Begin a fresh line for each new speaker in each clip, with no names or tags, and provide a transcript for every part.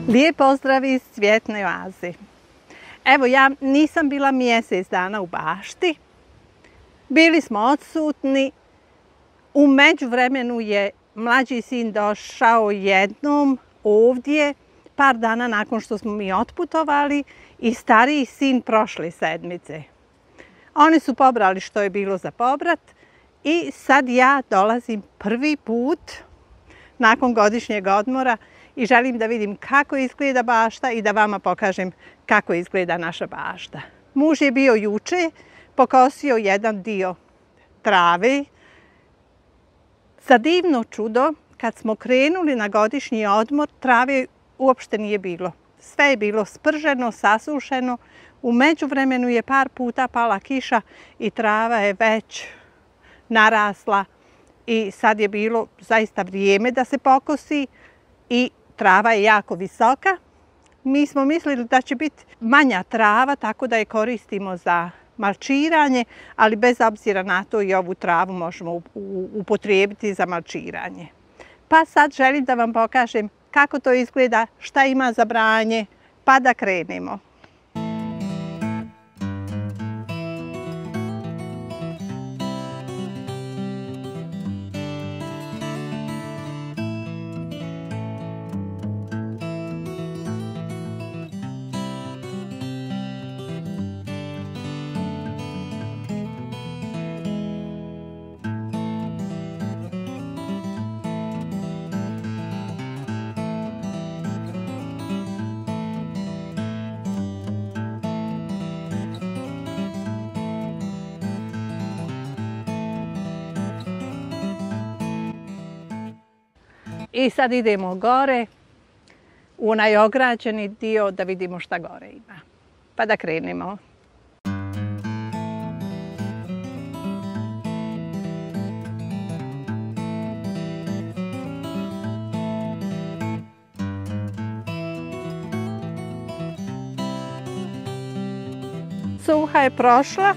Lijep pozdrav iz Cvjetne oaze. Evo, ja nisam bila mjesec dana u bašti. Bili smo odsutni. U međuvremenu je mlađi sin došao jednom ovdje, par dana nakon što smo mi otputovali, i stariji sin prošle sedmice. Oni su pobrali što je bilo za pobrat i sad ja dolazim prvi put nakon godišnjeg odmora i želim da vidim kako izgleda bašta i da vama pokažem kako izgleda naša bašta. Muž je bio juče, pokosio jedan dio trave. Za divno čudo, kad smo krenuli na godišnji odmor, trave uopšte nije bilo. Sve je bilo sprženo, sasušeno. U međuvremenu je par puta pala kiša i trava je već narasla. I sad je bilo zaista vrijeme da se pokosi i trava je jako visoka. Mi smo mislili da će biti manja trava, tako da je koristimo za malčiranje, ali bez obzira na to i ovu travu možemo upotrijebiti za malčiranje. Pa sad želim da vam pokažem kako to izgleda, šta ima za branje, pa da krenemo. I sad idemo gore, u onaj ograđeni dio da vidimo šta gore ima. Pa da krenemo. Suha je prošla,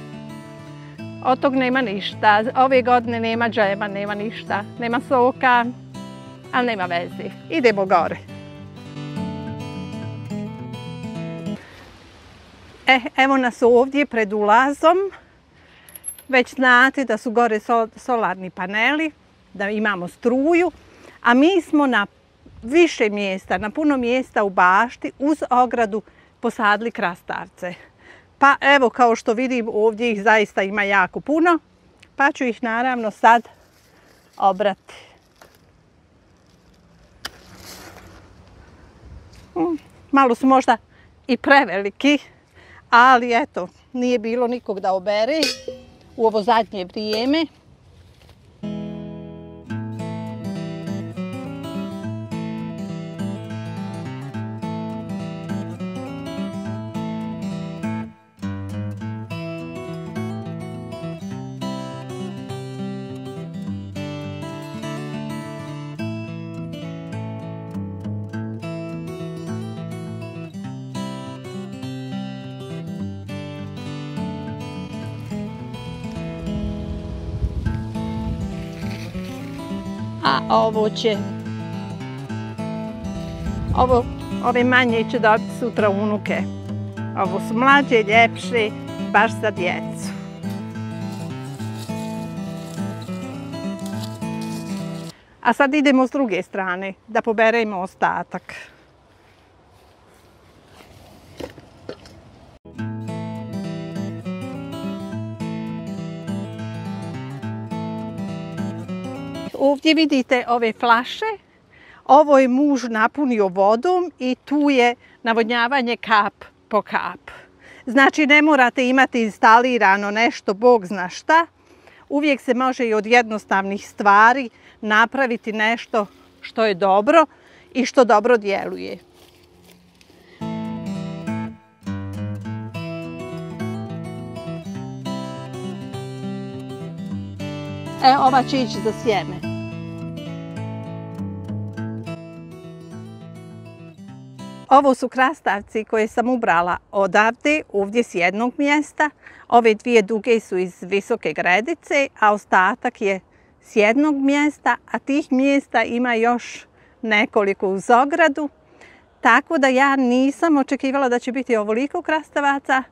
od tog nema ništa. Ove godine nema džema, nema ništa, nema soka. Ali nema veze. Idemo gore. Evo nas ovdje pred ulazom. Već znate da su gore solarni paneli, da imamo struju. A mi smo na više mjesta, na puno mjesta u bašti uz ogradu posadili krastavce. Pa evo, kao što vidim, ovdje ih zaista ima jako puno. Pa ću ih naravno sad obrati. Malo su možda i preveliki, ali eto, nije bilo nikog da obere u ovo zadnje vrijeme. A ove manje će dobiti sutra unuke. Ovo su mlađe, ljepše, baš za djecu. A sad idemo s druge strane, da poberemo ostatak. Ovdje vidite ove flaše. Ovo je muž napunio vodom i tu je navodnjavanje kap po kap. Znači ne morate imati instalirano nešto, Bog zna šta. Uvijek se može i od jednostavnih stvari napraviti nešto što je dobro i što dobro djeluje. Ova će ići za sjeme. Ovo su krastavci koje sam ubrala odavde, ovdje s jednog mjesta. Ove dvije duge su iz Visoke Gredice, a ostatak je s jednog mjesta, a tih mjesta ima još nekoliko uz ogradu. Tako da ja nisam očekivala da će biti ovoliko krastavaca.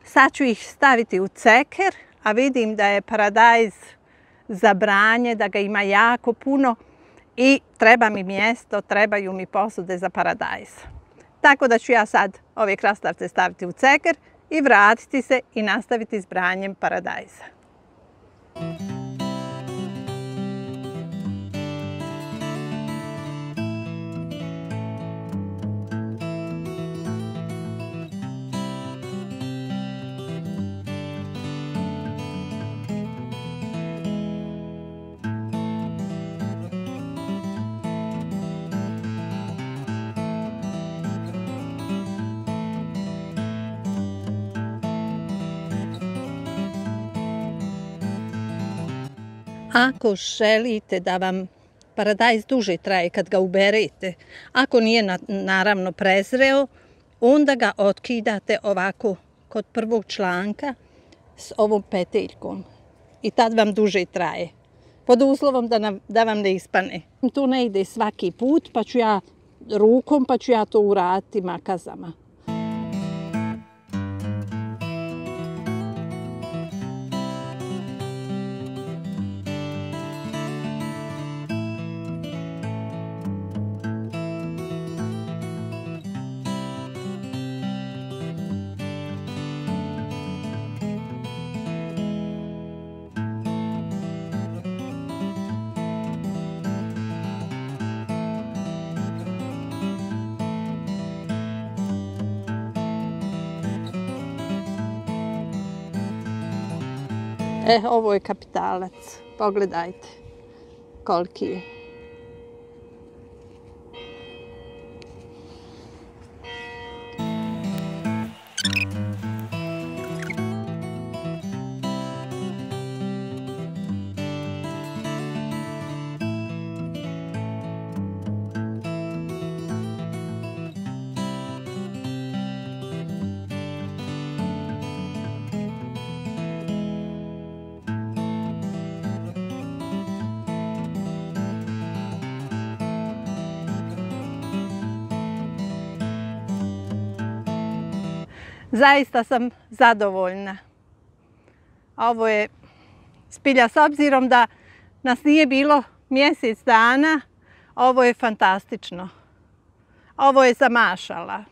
Sad ću ih staviti u ceker, a vidim da je paradajz za branje, da ga ima jako puno i treba mi mjesto, trebaju mi posude za paradajz. Tako da ću ja sad ove krastavce staviti u ceker i vratiti se i nastaviti s branjem paradajza. Ako želite da vam paradajz duže traje kad ga uberete, ako nije naravno prezreo, onda ga otkidate ovako kod prvog članka s ovom peteljkom i tad vam duže traje. Pod uslovom da vam ne ispane. To ne ide svaki put, pa ću ja rukom, pa ću ja to uraditi makazama. Ovo je kapitalac. Pogledajte koliki je. Zaista sam zadovoljna. Ovo je spilja, s obzirom da nas nije bilo mjesec dana, ovo je fantastično. Ovo je za mašala.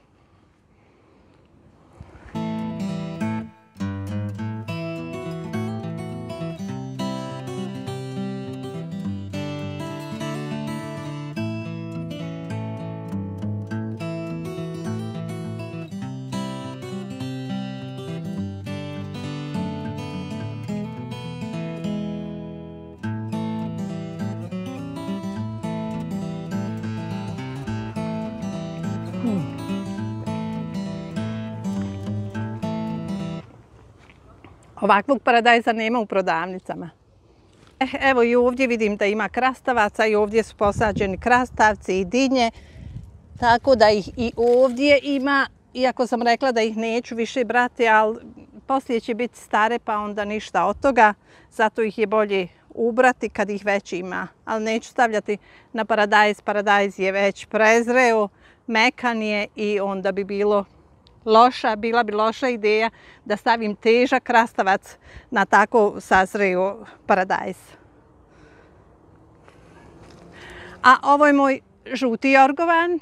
Ovakvog paradajza nema u prodavnicama. Evo i ovdje vidim da ima krastavaca i ovdje su posađeni krastavci i dinje. Tako da ih i ovdje ima, iako sam rekla da ih neću više brati, ali poslije će biti stare pa onda ništa od toga. Zato ih je bolje ubrati kad ih već ima. Ali neću stavljati na paradajz. Paradajz je već prezreo, mekan je i onda bi bila bi loša ideja da stavim težak krastavac na tako sazreo paradajz. A ovo je moj žuti jorgovan,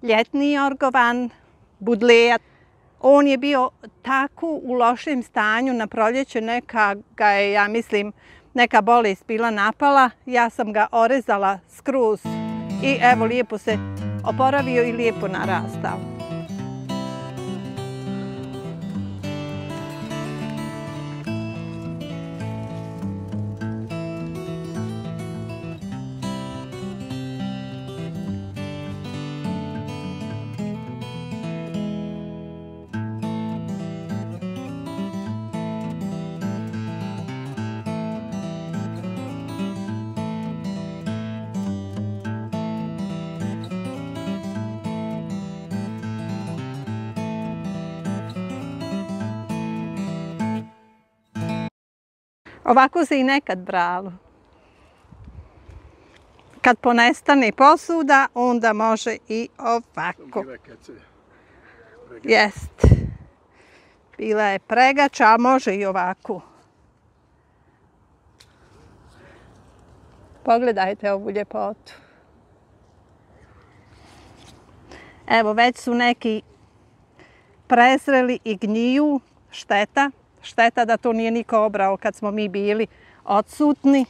ljetni jorgovan, budleja. On je bio tako u lošem stanju na proljeće, ja mislim, neka bolest bila napala. Ja sam ga orezala skroz i evo lijepo se oporavio i lijepo narastao. Ovako se i nekad bralo. kad ponestane posuda, onda može i ovako. Jest. Bila je pregača, a može i ovako. Pogledajte ovu ljepotu. Evo, već su neki prezreli i gniju. Šteta. Šteta da to nije niko obrao kad smo mi bili odsutni.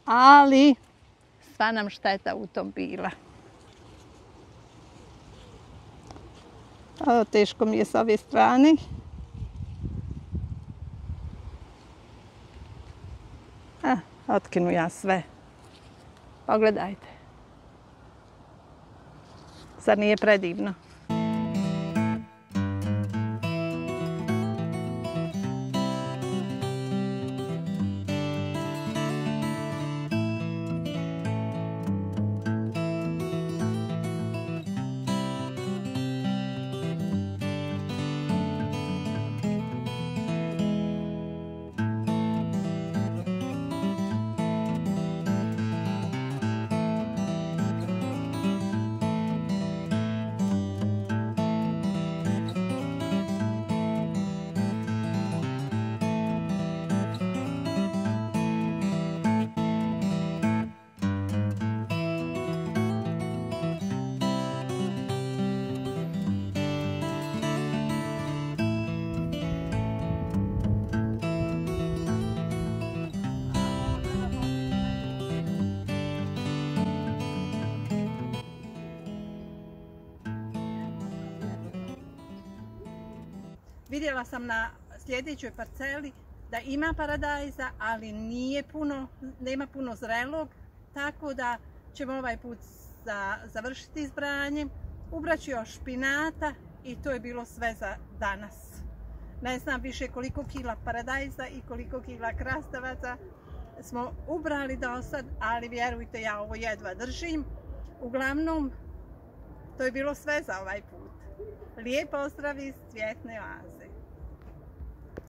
Ali sva nam šteta u tom bila. Ovo teško mi je s ove strane. Otkinu ja sve. Pogledajte. Zar nije predivno? Vidjela sam na sljedećoj parceli da ima paradajza, ali nema puno zrelog, tako da ćemo ovaj put završiti s branjem. Ubraću još špinata i to je bilo sve za danas. Ne znam više koliko kila paradajza i koliko kila krastavaca smo ubrali do sad, ali vjerujte, ja ovo jedva držim. Uglavnom, to je bilo sve za ovaj put. Lijep pozdrav iz Cvjetne oaze.